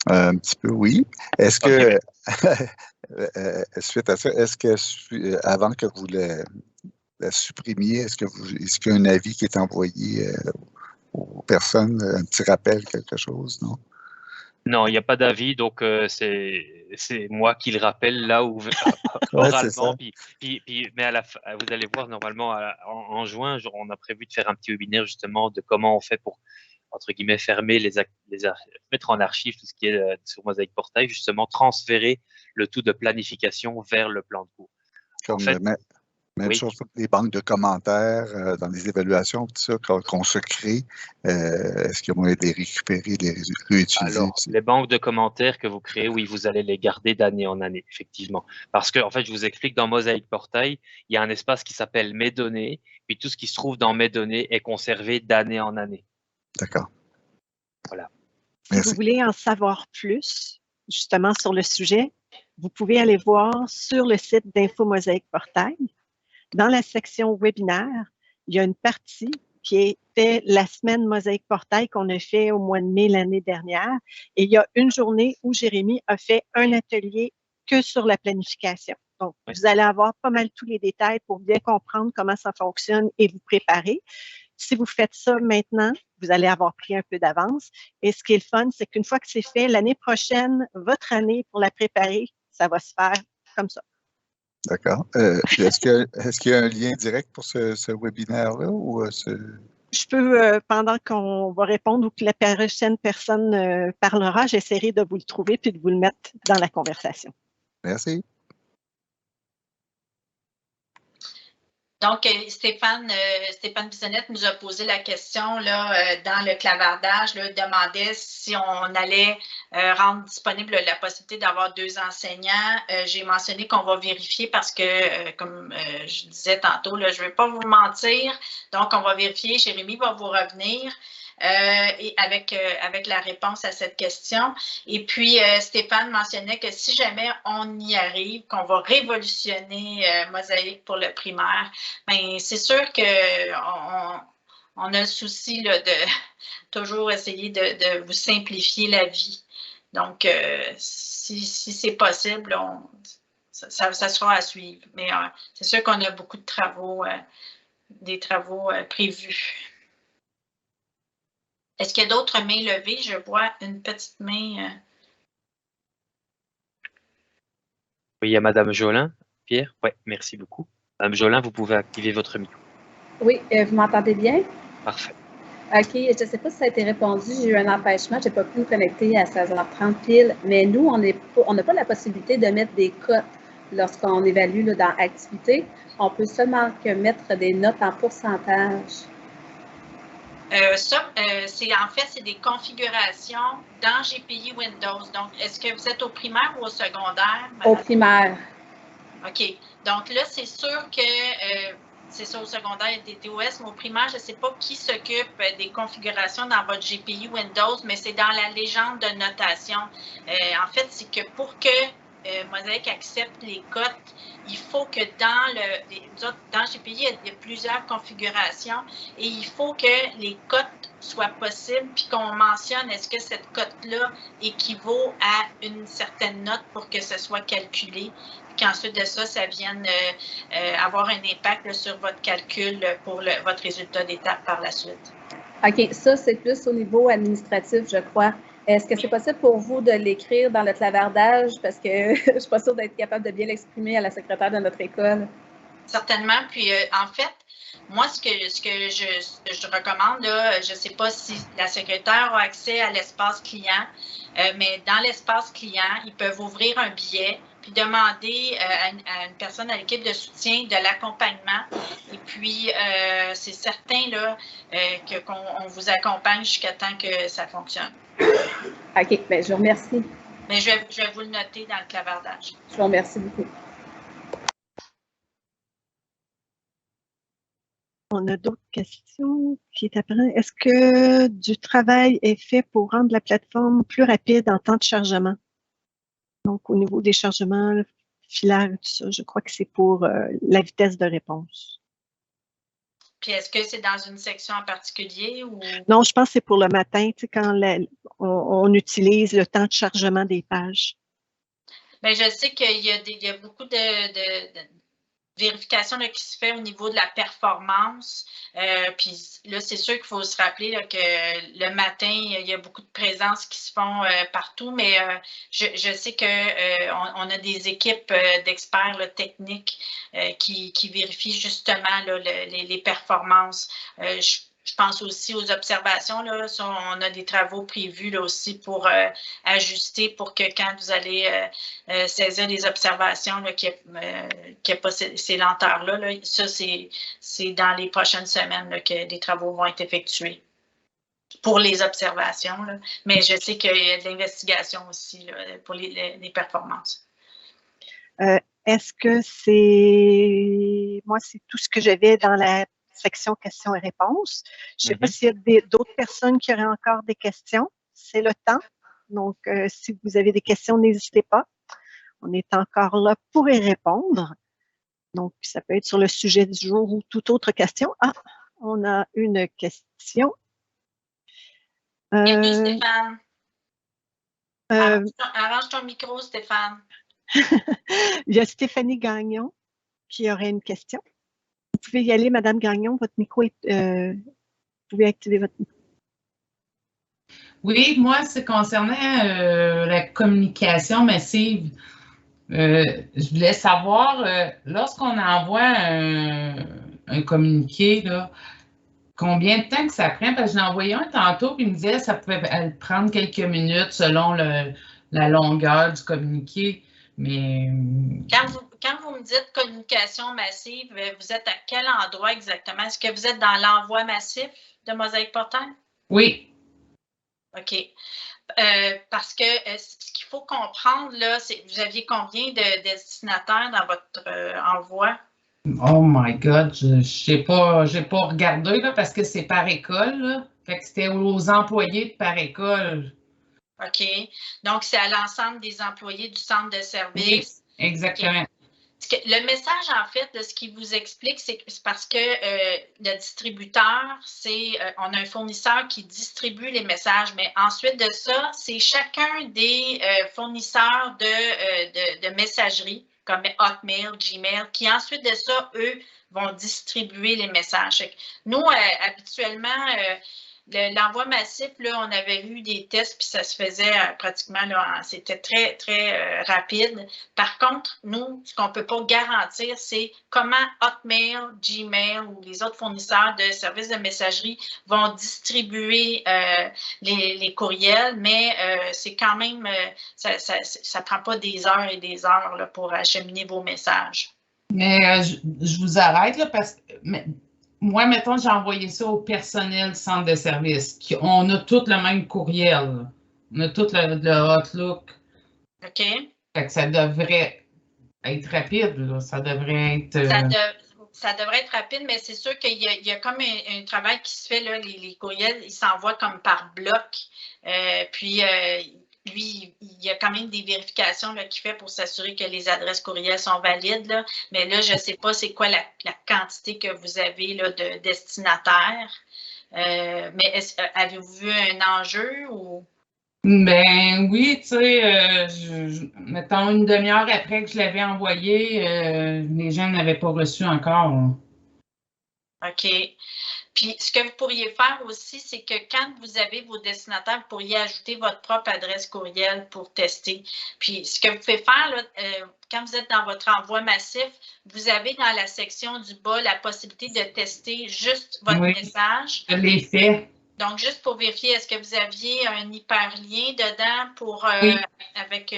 Un petit peu, oui. Est-ce que, suite à ça, est-ce que avant que vous la supprimiez, est-ce qu'il y a un avis qui est envoyé aux personnes, un petit rappel, quelque chose, non? Non, il n'y a pas d'avis, donc c'est moi qui le rappelle là où oralement. Mais vous allez voir, normalement, en juin, on a prévu de faire un petit webinaire justement de comment on fait pour, entre guillemets, fermer mettre en archive tout ce qui est sur Mosaïque Portail, justement transférer le tout de planification vers le plan de cours. Comme même chose pour les banques de commentaires, dans les évaluations, tout ça, qu'on se crée, est-ce qu'il y a moyen de les récupérer, de les réutiliser? Alors, les banques de commentaires que vous créez, oui, vous allez les garder d'année en année, effectivement. Parce que, en fait, je vous explique, dans Mosaïque Portail, il y a un espace qui s'appelle Mes données, puis tout ce qui se trouve dans Mes données est conservé d'année en année. D'accord. Voilà. Si vous voulez en savoir plus, justement, sur le sujet, vous pouvez aller voir sur le site d'Info Mosaïque Portail. Dans la section webinaire, il y a une partie qui était la semaine Mosaïque Portail qu'on a fait au mois de mai l'année dernière. Et il y a une journée où Jérémy a fait un atelier que sur la planification. Donc, vous allez avoir pas mal tous les détails pour bien comprendre comment ça fonctionne et vous préparer. Si vous faites ça maintenant, vous allez avoir pris un peu d'avance. Et ce qui est le fun, c'est qu'une fois que c'est fait, l'année prochaine, votre année pour la préparer, ça va se faire comme ça. D'accord. Est-ce qu'il y a un lien direct pour ce webinaire-là ou Je peux, pendant qu'on va répondre ou que la prochaine personne parlera, j'essaierai de vous le trouver puis de vous le mettre dans la conversation. Merci. Donc, Stéphane Bissonnette nous a posé la question là, dans le clavardage, là, demandait si on allait rendre disponible la possibilité d'avoir 2 enseignants. J'ai mentionné qu'on va vérifier parce que, comme je disais tantôt, là, je ne vais pas vous mentir. Donc, on va vérifier. Jérémy va vous revenir. Et avec la réponse à cette question. Et puis, Stéphane mentionnait que si jamais on y arrive, qu'on va révolutionner Mosaïque pour le primaire, bien, c'est sûr qu'on a le souci là, de toujours essayer de vous simplifier la vie. Donc, si c'est possible, ça sera à suivre. Mais c'est sûr qu'on a beaucoup de travaux, des travaux prévus. Est-ce qu'il y a d'autres mains levées? Je vois une petite main. Oui, il y a Madame Jolin. Pierre? Oui, merci beaucoup. Madame Jolin, vous pouvez activer votre micro. Oui, vous m'entendez bien? Parfait. OK, je ne sais pas si ça a été répondu. J'ai eu un empêchement, je n'ai pas pu me connecter à 16h30 pile, mais nous, on n'a pas la possibilité de mettre des cotes lorsqu'on évalue là, dans activité. On peut seulement mettre des notes en pourcentage. C'est des configurations dans GPI Windows. Donc, est-ce que vous êtes au primaire ou au secondaire? Madame? Au primaire. OK. Donc là, c'est sûr que c'est ça au secondaire et des TOS, mais au primaire, je ne sais pas qui s'occupe des configurations dans votre GPI Windows, mais c'est dans la légende de notation. En fait, c'est que pour que Mosaïque accepte les cotes, il faut que dans GPI, il y a plusieurs configurations et il faut que les cotes soient possibles puis qu'on mentionne est-ce que cette cote-là équivaut à une certaine note pour que ce soit calculé. Qu'ensuite de ça, ça vienne avoir un impact là, sur votre calcul pour votre résultat d'étape par la suite. OK, ça, c'est plus au niveau administratif, je crois. Est-ce que c'est possible pour vous de l'écrire dans le clavardage? Parce que je ne suis pas sûre d'être capable de bien l'exprimer à la secrétaire de notre école. Certainement. Puis, en fait, moi, ce que je recommande, là, je ne sais pas si la secrétaire a accès à l'espace client, mais dans l'espace client, ils peuvent ouvrir un billet puis demander à une personne à l'équipe de soutien de l'accompagnement. Et puis, c'est certain là, qu'on vous accompagne jusqu'à temps que ça fonctionne. OK, bien, je vous remercie. Mais je vais vous le noter dans le clavardage. Je vous remercie beaucoup. On a d'autres questions qui est apparent. Est-ce que du travail est fait pour rendre la plateforme plus rapide en temps de chargement? Donc, au niveau des chargements filaires, tout ça, je crois que c'est pour la vitesse de réponse. Puis, est-ce que c'est dans une section en particulier ou? Non, je pense que c'est pour le matin, tu sais, quand on utilise le temps de chargement des pages. Bien, je sais qu'il y a beaucoup de vérification là, qui se fait au niveau de la performance. Puis là, c'est sûr qu'il faut se rappeler là, que le matin, il y a beaucoup de présences qui se font partout, mais je sais qu'on a des équipes d'experts là, techniques qui vérifient justement là, les performances. Je pense aussi aux observations. Là, on a des travaux prévus là, aussi pour ajuster pour que quand vous allez saisir les observations, qu'il n'y ait pas ces lenteurs-là. Là. Ça, c'est dans les prochaines semaines là, que des travaux vont être effectués pour les observations. Là. Mais je sais qu'il y a de l'investigation aussi là, pour les performances. Est-ce que c'est... Moi, c'est tout ce que j'avais dans la section questions et réponses. Je ne sais pas s'il y a d'autres personnes qui auraient encore des questions. C'est le temps. Donc, si vous avez des questions, n'hésitez pas. On est encore là pour y répondre. Donc, ça peut être sur le sujet du jour ou toute autre question. Ah, on a une question. Bienvenue, Stéphane. Arrange ton micro, Stéphane. Il y a Stéphanie Gagnon qui aurait une question. Vous pouvez y aller, Madame Gagnon. Votre micro est pouvez activer votre micro. Oui, moi, c'est concernant la communication massive. Je voulais savoir, lorsqu'on envoie un communiqué, là, combien de temps que ça prend? Parce que j'en envoyé un tantôt, puis il me disait que ça pouvait prendre quelques minutes selon la longueur du communiqué. Mais Quand vous me dites communication massive, vous êtes à quel endroit exactement? Est-ce que vous êtes dans l'envoi massif de Mosaïque Portail? Oui. OK. Parce que ce qu'il faut comprendre, là, c'est vous aviez combien de destinataires dans votre envoi? Oh my God, je sais pas, j'ai pas regardé là, parce que c'est par école. Là. Fait que c'était aux employés par école. OK. Donc, c'est à l'ensemble des employés du centre de service. Oui, exactement. Okay. Le message, en fait, de ce qu'il vous explique, c'est parce que le distributeur, on a un fournisseur qui distribue les messages, mais ensuite de ça, c'est chacun des fournisseurs de messagerie, comme Hotmail, Gmail, qui ensuite de ça, eux, vont distribuer les messages. Nous, habituellement, l'envoi massif, là, on avait eu des tests, puis ça se faisait pratiquement, c'était très, très rapide. Par contre, nous, ce qu'on ne peut pas garantir, c'est comment Hotmail, Gmail ou les autres fournisseurs de services de messagerie vont distribuer les courriels, mais c'est quand même, ça ne prend pas des heures et des heures là, pour acheminer vos messages. Mais je vous arrête là, parce que... Moi, mettons, j'ai envoyé ça au personnel centre de service. On a tous le même courriel. On a tous le Outlook. OK. Fait que ça devrait être rapide. Là. Ça devrait être... Ça devrait être rapide, mais c'est sûr qu'il y a comme un travail qui se fait. Là, les courriels, ils s'envoient comme par bloc. Puis, lui, il y a quand même des vérifications qu'il fait pour s'assurer que les adresses courriels sont valides. Là. Mais là, je ne sais pas c'est quoi la quantité que vous avez là, de destinataires. Mais avez-vous vu un enjeu ou... Ben oui, tu sais, mettons une demi-heure après que je l'avais envoyé, les gens n'avaient pas reçu encore. OK. Puis, ce que vous pourriez faire aussi, c'est que quand vous avez vos destinataires, vous pourriez ajouter votre propre adresse courriel pour tester. Puis, ce que vous pouvez faire, là, quand vous êtes dans votre envoi massif, vous avez dans la section du bas la possibilité de tester juste votre message. Je l'ai fait. Donc, juste pour vérifier, est-ce que vous aviez un hyperlien dedans pour avec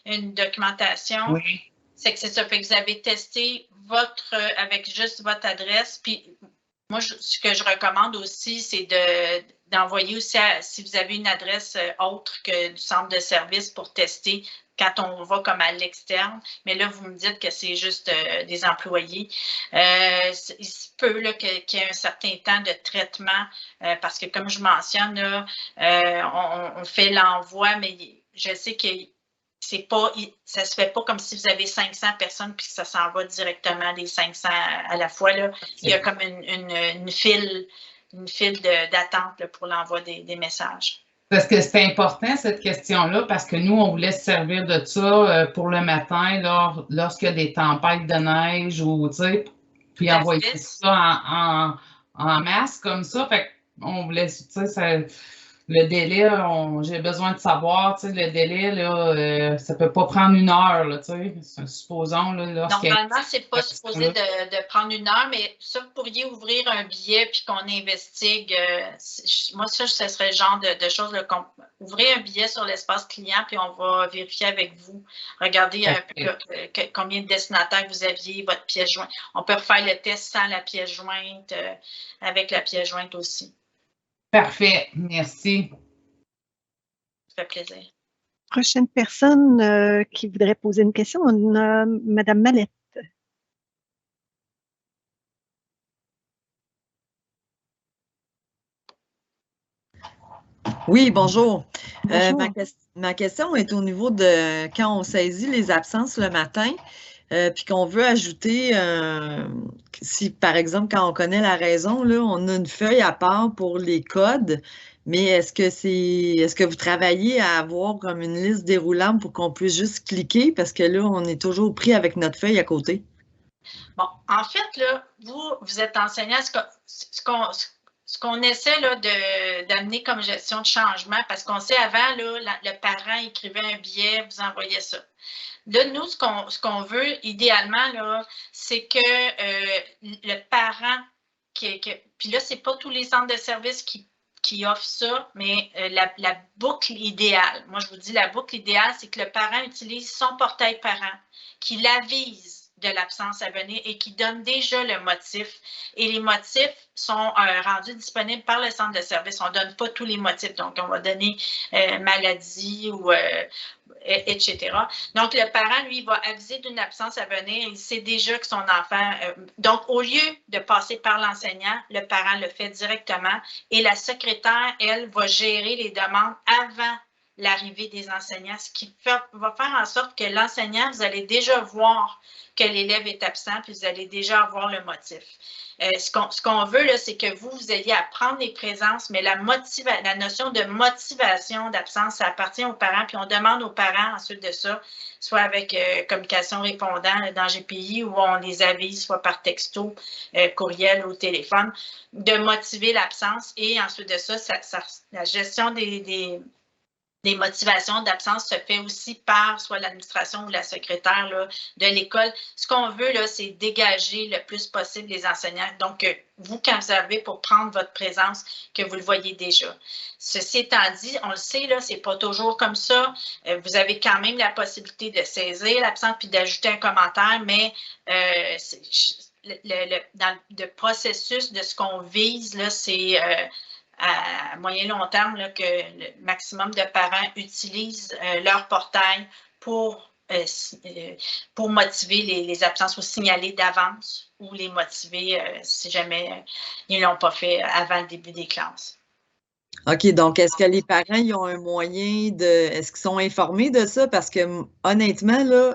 une documentation? Oui. C'est que c'est ça. Fait que vous avez testé avec juste votre adresse. Puis, moi, ce que je recommande aussi, c'est d'envoyer aussi, si vous avez une adresse autre que du centre de service pour tester quand on va comme à l'externe. Mais là, vous me dites que c'est juste des employés. Il se peut qu'il y ait un certain temps de traitement parce que, comme je mentionne, là, on fait l'envoi, mais je sais que ça se fait pas comme si vous avez 500 personnes puis que ça s'en va directement les 500 à la fois. Là. Il y a comme une file d'attente pour l'envoi des messages. Parce que c'est important, cette question-là, parce que nous, on voulait se servir de ça pour le matin, lorsqu'il y a des tempêtes de neige ou, tu sais, puis envoyer ça en masse comme ça. Fait qu'on voulait, tu sais, le délai, j'ai besoin de savoir, tu sais, le délai, là, ça ne peut pas prendre une heure, là, tu sais, supposons. Là, normalement, ce n'est pas supposé de prendre une heure, mais ça, vous pourriez ouvrir un billet puis qu'on investigue. Moi, ça, ce serait le genre de choses, ouvrez un billet sur l'espace client puis on va vérifier avec vous. Regardez un peu combien de destinataires vous aviez, votre pièce jointe. On peut refaire le test sans la pièce jointe, avec la pièce jointe aussi. Parfait, merci. Ça fait plaisir. Prochaine personne qui voudrait poser une question, on a Mme Mallette. Oui, bonjour. Bonjour. Ma question est au niveau de quand on saisit les absences le matin, puis qu'on veut ajouter, si par exemple, quand on connaît la raison, là, on a une feuille à part pour les codes, mais est-ce que vous travaillez à avoir comme une liste déroulante pour qu'on puisse juste cliquer? Parce que là, on est toujours pris avec notre feuille à côté. Bon, en fait, là, vous êtes enseignant. ce qu'on essaie là, d'amener comme gestion de changement, parce qu'on sait avant, là, le parent écrivait un billet, vous envoyez ça. Là, nous, ce qu'on veut idéalement, là, c'est que le parent, puis là, ce n'est pas tous les centres de services qui offrent ça, mais la boucle idéale, moi je vous dis la boucle idéale, c'est que le parent utilise son portail parent, qui l'avise de l'absence à venir et qui donne déjà le motif. Et les motifs sont rendus disponibles par le centre de service. On ne donne pas tous les motifs, donc on va donner maladie ou etc. Donc, le parent, lui, va aviser d'une absence à venir. Il sait déjà que son enfant... donc, au lieu de passer par l'enseignant, le parent le fait directement et la secrétaire, elle, va gérer les demandes avant l'arrivée des enseignants, ce qui va faire en sorte que l'enseignant, vous allez déjà voir que l'élève est absent, puis vous allez déjà avoir le motif. Ce qu'on veut, là, c'est que vous ayez à prendre les présences, mais la notion de motivation d'absence, ça appartient aux parents, puis on demande aux parents ensuite de ça, soit avec communication répondant dans GPI, ou on les avise, soit par texto, courriel ou téléphone, de motiver l'absence. Et ensuite de ça, la gestion des motivations d'absence se fait aussi par soit l'administration ou la secrétaire là, de l'école. Ce qu'on veut, là, c'est dégager le plus possible les enseignants. Donc, vous, quand vous arrivez pour prendre votre présence, que vous le voyez déjà. Ceci étant dit, on le sait, là, c'est pas toujours comme ça. Vous avez quand même la possibilité de saisir l'absence puis d'ajouter un commentaire, mais dans le processus de ce qu'on vise, là, c'est... à moyen long terme, là, que le maximum de parents utilisent leur portail pour motiver les absences ou signaler d'avance ou les motiver si jamais ils ne l'ont pas fait avant le début des classes. OK, donc est-ce que les parents ils ont un moyen de... Est-ce qu'ils sont informés de ça? Parce que honnêtement, là,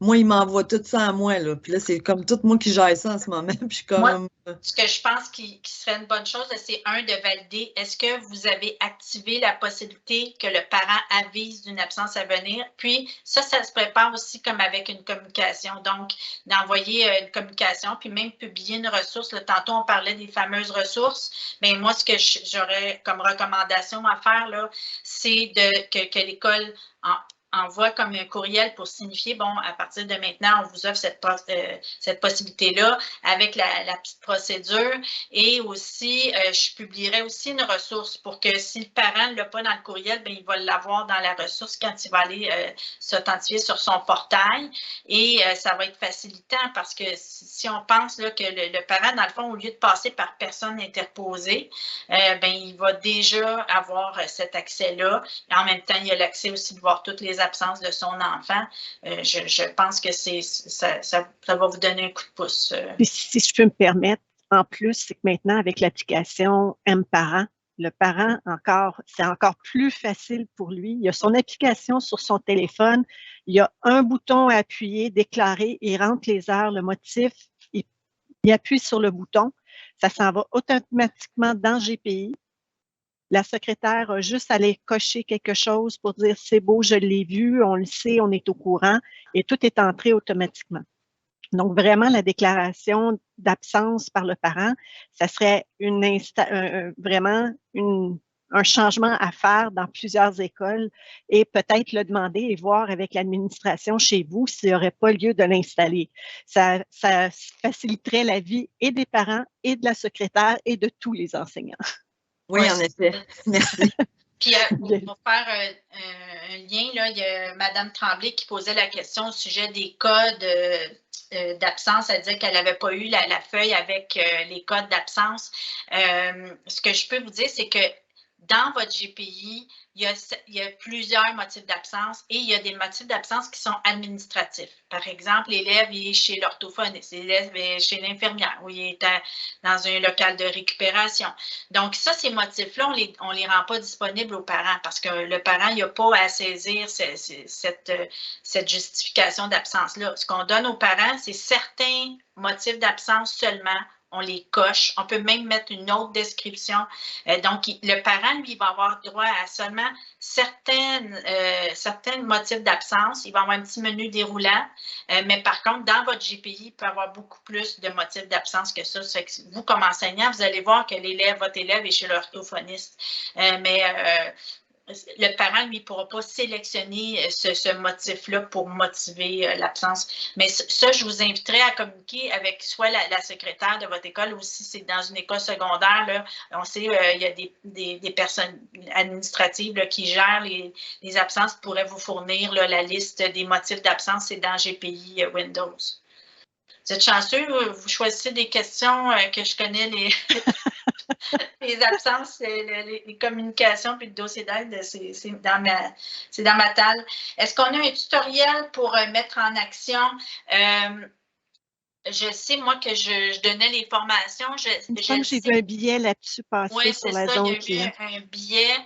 moi, ils m'envoient tout ça à moi, là. Puis là, c'est comme tout moi qui gère ça en ce moment. Puis je suis comme... Moi, ce que je pense qui serait une bonne chose, c'est de valider, est-ce que vous avez activé la possibilité que le parent avise d'une absence à venir? Puis ça se prépare aussi comme avec une communication. Donc, d'envoyer une communication, puis même publier une ressource. Là, tantôt, on parlait des fameuses ressources. Mais moi, ce que j'aurais comme recommandation à faire, là, c'est que l'école envoie comme un courriel pour signifier, bon, à partir de maintenant, on vous offre cette possibilité-là avec la petite procédure. Et aussi, je publierai aussi une ressource pour que si le parent ne l'a pas dans le courriel, bien, il va l'avoir dans la ressource quand il va aller s'authentifier sur son portail. Et ça va être facilitant parce que si on pense là, que le parent, dans le fond, au lieu de passer par personne interposée, bien, il va déjà avoir cet accès-là. Et en même temps, il a l'accès aussi de voir toutes les absence de son enfant, je pense que ça va vous donner un coup de pouce. Puis, si je peux me permettre, en plus, c'est que maintenant, avec l'application M-Parent, le parent, c'est encore plus facile pour lui. Il a son application sur son téléphone, il y a un bouton à appuyer, déclarer, il rentre les heures, le motif, il appuie sur le bouton, ça s'en va automatiquement dans GPI. La secrétaire a juste à aller cocher quelque chose pour dire « c'est beau, je l'ai vu, on le sait, on est au courant » et tout est entré automatiquement. Donc, vraiment, la déclaration d'absence par le parent, ça serait vraiment un changement à faire dans plusieurs écoles et peut-être le demander et voir avec l'administration chez vous s'il n'y aurait pas lieu de l'installer. Ça faciliterait la vie et des parents et de la secrétaire et de tous les enseignants. Oui, en effet. Merci. Puis, pour faire un lien, là, il y a Mme Tremblay qui posait la question au sujet des codes d'absence. Elle disait qu'elle n'avait pas eu la feuille avec les codes d'absence. Ce que je peux vous dire, c'est que dans votre GPI, il y a plusieurs motifs d'absence et il y a des motifs d'absence qui sont administratifs. Par exemple, l'élève est chez l'orthophoniste, l'élève est chez l'infirmière ou il est dans un local de récupération. Donc, ça, ces motifs-là, on les rend pas disponibles aux parents parce que le parent, il n'a pas à saisir cette justification d'absence-là. Ce qu'on donne aux parents, c'est certains motifs d'absence seulement on les coche. On peut même mettre une autre description. Donc, le parent, lui, va avoir droit à seulement certains motifs d'absence. Il va avoir un petit menu déroulant. Mais par contre, dans votre GPI, il peut y avoir beaucoup plus de motifs d'absence que ça. Ça fait que vous, comme enseignant, vous allez voir que votre élève est chez l'orthophoniste. Le parent, lui, ne pourra pas sélectionner ce motif-là pour motiver l'absence. Mais ça, je vous inviterai à communiquer avec soit la secrétaire de votre école ou si c'est dans une école secondaire. Là, on sait il y a des personnes administratives là, qui gèrent les absences, pourraient vous fournir là, la liste des motifs d'absence. C'est dans GPI Windows. Vous êtes chanceux, vous choisissez des questions que je connais les absences, les communications puis le dossier d'aide, c'est dans ma table. Est-ce qu'on a un tutoriel pour mettre en action? Je sais, moi, que je donnais les formations. J'ai vu un billet là-dessus passer sur la zone. Oui, c'est ça, il y a eu un billet,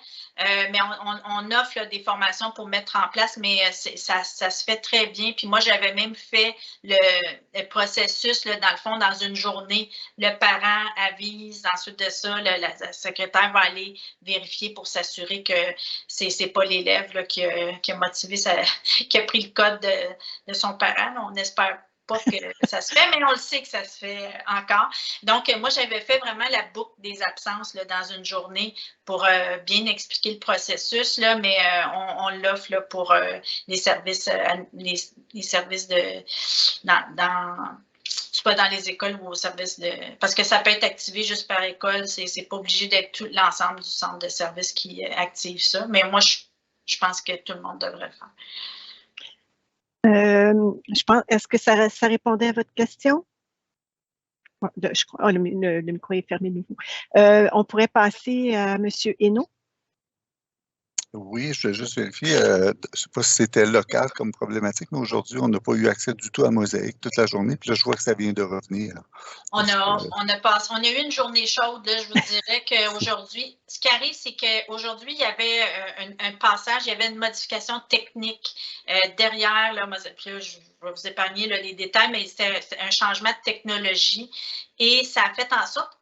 mais on offre là, des formations pour mettre en place, mais ça se fait très bien. Puis moi, j'avais même fait le processus, là, dans le fond, dans une journée. Le parent avise, ensuite de ça, la secrétaire va aller vérifier pour s'assurer que c'est pas l'élève qui a motivé, qui a pris le code de son parent. On espère pas que ça se fait, mais on le sait que ça se fait encore. Donc, moi, j'avais fait vraiment la boucle des absences là, dans une journée pour bien expliquer le processus, là, mais on l'offre là, pour les services, les services de soit dans les écoles ou au service de... Parce que ça peut être activé juste par école, c'est pas obligé d'être tout l'ensemble du centre de service qui active ça, mais moi, je pense que tout le monde devrait le faire. Je pense, est-ce que ça répondait à votre question? Je crois, le micro est fermé de nouveau. On pourrait passer à M. Hainaut. Oui, je vais juste vérifier. Je ne sais pas si c'était local comme problématique, mais aujourd'hui, on n'a pas eu accès du tout à Mosaïque toute la journée. Puis là, je vois que ça vient de revenir. On a eu une journée chaude. Là, je vous dirais qu'aujourd'hui, ce qui arrive, c'est qu'aujourd'hui, il y avait un passage, il y avait une modification technique derrière. Là, je vais vous épargner là, les détails, mais c'était un changement de technologie. Et ça a fait en sorte,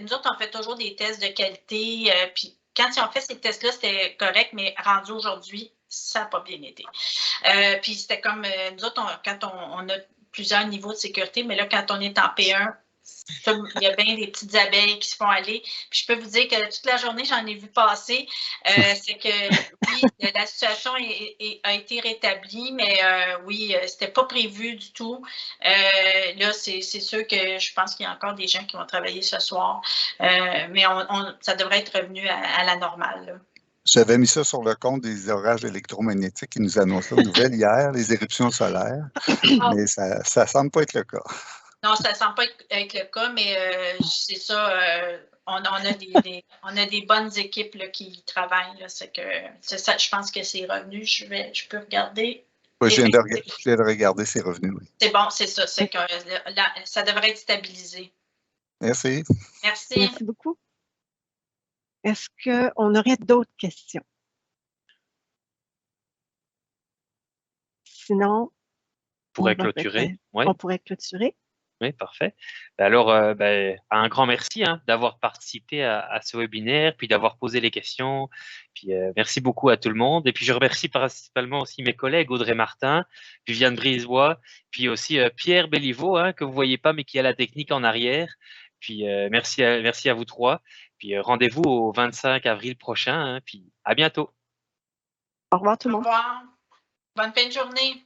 nous autres, on fait toujours des tests de qualité, puis quand ils ont fait ces tests-là, c'était correct, mais rendu aujourd'hui, ça n'a pas bien été. Puis c'était comme, nous autres, quand on a plusieurs niveaux de sécurité, mais là, quand on est en P1, il y a bien des petites abeilles qui se font aller. Puis je peux vous dire que toute la journée, j'en ai vu passer. C'est que, oui, la situation a été rétablie, mais oui, c'était pas prévu du tout. Là, c'est sûr que je pense qu'il y a encore des gens qui vont travailler ce soir, mais ça devrait être revenu à la normale, là. J'avais mis ça sur le compte des orages électromagnétiques qui nous annonçaient une nouvelle hier, les éruptions solaires, mais ça ne semble pas être le cas. Non, ça ne semble pas être le cas, mais c'est ça, on a des bonnes équipes là, qui y travaillent. C'est ça, je pense que c'est revenu. Je peux regarder. Oui, je viens de regarder ses revenus. Oui. C'est bon, c'est ça. C'est que ça devrait être stabilisé. Merci. Merci. Merci beaucoup. Est-ce qu'on aurait d'autres questions? Sinon, on pourrait clôturer. On pourrait clôturer. Oui, parfait. Alors, un grand merci d'avoir participé à ce webinaire, puis d'avoir posé les questions. Puis merci beaucoup à tout le monde. Et puis je remercie principalement aussi mes collègues Audrey Martin, Viviane Brisebois, puis aussi Pierre Béliveau, que vous ne voyez pas, mais qui a la technique en arrière. Puis merci à vous trois. Puis rendez-vous au 25 avril prochain. Puis à bientôt. Au revoir tout le monde. Au revoir. Bonne fin de journée.